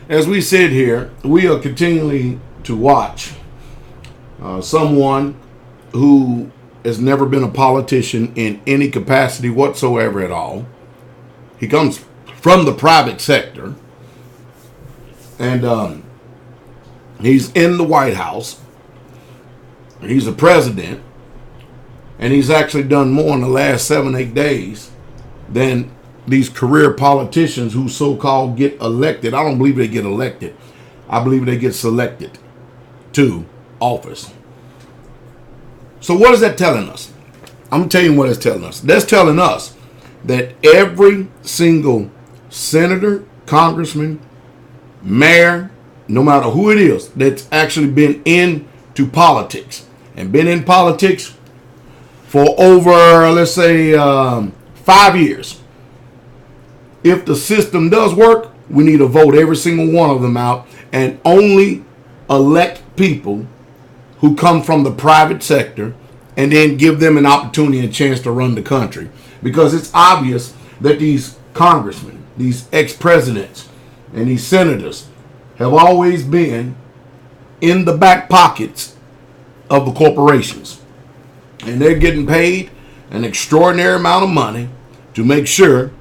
As we sit here, we are continually to watch someone who has never been a politician in any capacity whatsoever at all. He comes from the private sector, and he's in the White House. He's a president, and he's actually done more in the last 7-8 days than these career politicians who so-called get elected. I don't believe they get elected. I believe they get selected to office. So what is that telling us? I'm going to tell you what it's telling us. That's telling us that every single senator, congressman, mayor, no matter who it is, that's actually been into politics and been in politics for over, let's say, 5 years. If the system does work, we need to vote every single one of them out and only elect people who come from the private sector and then give them an opportunity and chance to run the country. Because it's obvious that these congressmen, these ex-presidents, and these senators have always been in the back pockets of the corporations. And they're getting paid an extraordinary amount of money to make sure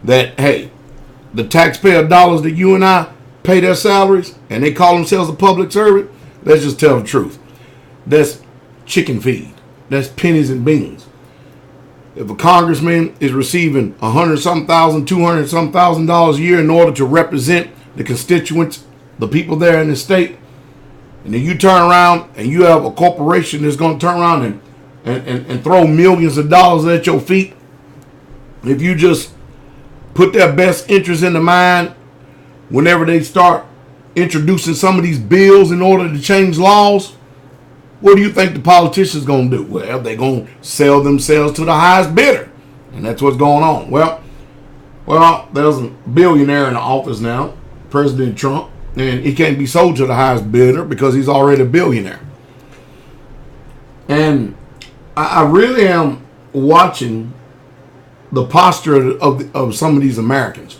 that, hey, the taxpayer dollars that you and I pay their salaries, and they call themselves a public servant, let's just tell the truth. That's chicken feed. That's pennies and beans. If a congressman is receiving $100-some thousand, $200-some thousand a year in order to represent the constituents, the people there in the state, and then you turn around and you have a corporation that's going to turn around and throw millions of dollars at your feet, if you just put their best interest in the mind whenever they start introducing some of these bills in order to change laws, what do you think the politicians going to do? Well, they're going to sell themselves to the highest bidder. And that's what's going on. Well, there's a billionaire in the office now, President Trump, and he can't be sold to the highest bidder because he's already a billionaire. And I really am watching the posture of some of these Americans.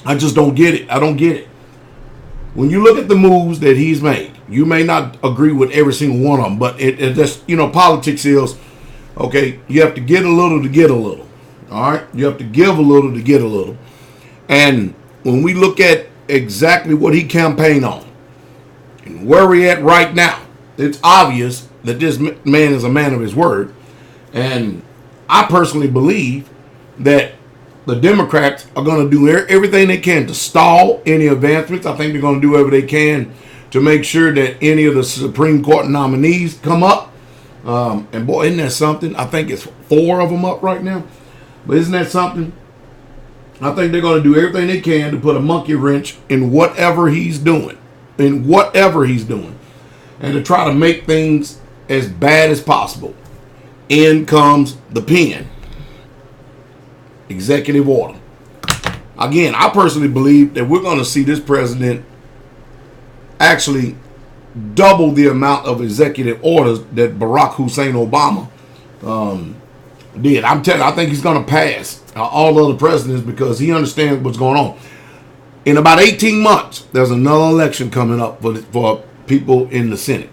I just don't get it. I don't get it. When you look at the moves that he's made, you may not agree with every single one of them, but it just, politics is, okay, you have to get a little to get a little. All right? You have to give a little to get a little. And when we look at exactly what he campaigned on and where we're at right now, it's obvious that this man is a man of his word. And I personally believe that the Democrats are going to do everything they can to stall any advancements. I think they're going to do whatever they can to make sure that any of the Supreme Court nominees come up. And boy, isn't that something? I think it's 4 of them up right now. But isn't that something? I think they're going to do everything they can to put a monkey wrench in whatever he's doing. And to try to make things as bad as possible. In comes the pen. Executive order. Again, I personally believe that we're going to see this president actually double the amount of executive orders that Barack Hussein Obama did. I'm telling you, I think he's going to pass all other presidents because he understands what's going on. In about 18 months, there's another election coming up for people in the Senate.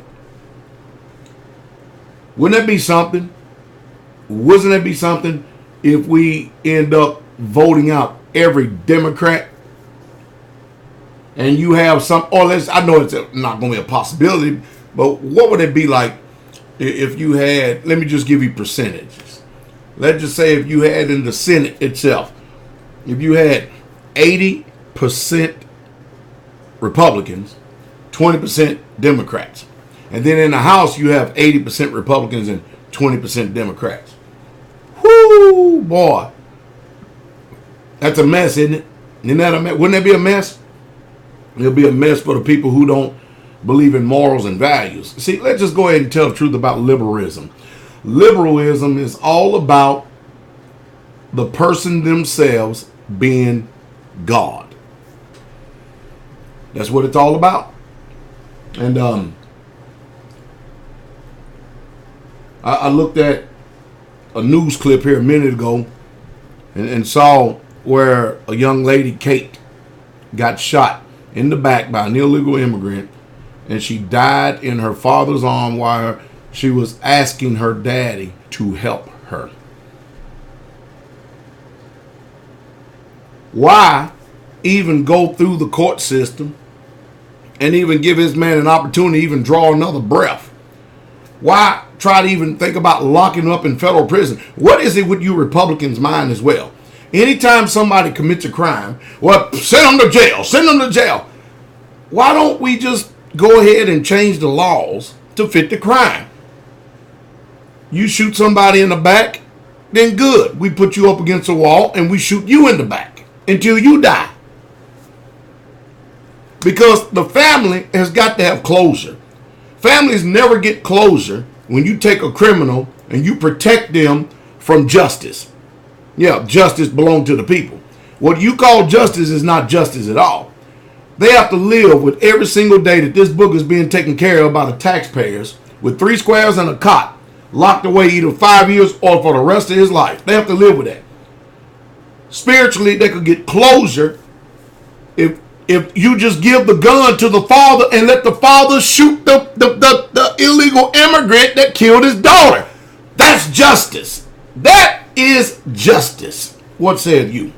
Wouldn't that be something? Wouldn't that be something if we end up voting out every Democrat and you have some, or I know it's not going to be a possibility, but what would it be like if you had, let me just give you percentages. Let's just say if you had in the Senate itself, if you had 80% Republicans, 20% Democrats. And then in the House, you have 80% Republicans and 20% Democrats. Whoo, boy. That's a mess, isn't it? Isn't that a mess? Wouldn't that be a mess? It'll be a mess for the people who don't believe in morals and values. See, let's just go ahead and tell the truth about liberalism. Liberalism is all about the person themselves being God. That's what it's all about. And I looked at a news clip here a minute ago and saw where a young lady, Kate, got shot in the back by an illegal immigrant, and she died in her father's arm while she was asking her daddy to help her. Why even go through the court system and even give this man an opportunity to even draw another breath? Why try to even think about locking him up in federal prison? What is it with you Republicans' mind as well? Anytime somebody commits a crime, well, send them to jail, send them to jail. Why don't we just go ahead and change the laws to fit the crime? You shoot somebody in the back, then good. We put you up against a wall and we shoot you in the back until you die. Because the family has got to have closure. Families never get closure when you take a criminal and you protect them from justice. Yeah, justice belongs to the people. What you call justice is not justice at all. They have to live with every single day that this book is being taken care of by the taxpayers with 3 squares and a cot, locked away either 5 years or for the rest of his life. They have to live with that. Spiritually, they could get closure if you just give the gun to the father and let the father shoot the illegal immigrant that killed his daughter. That's justice. That is justice. What said you?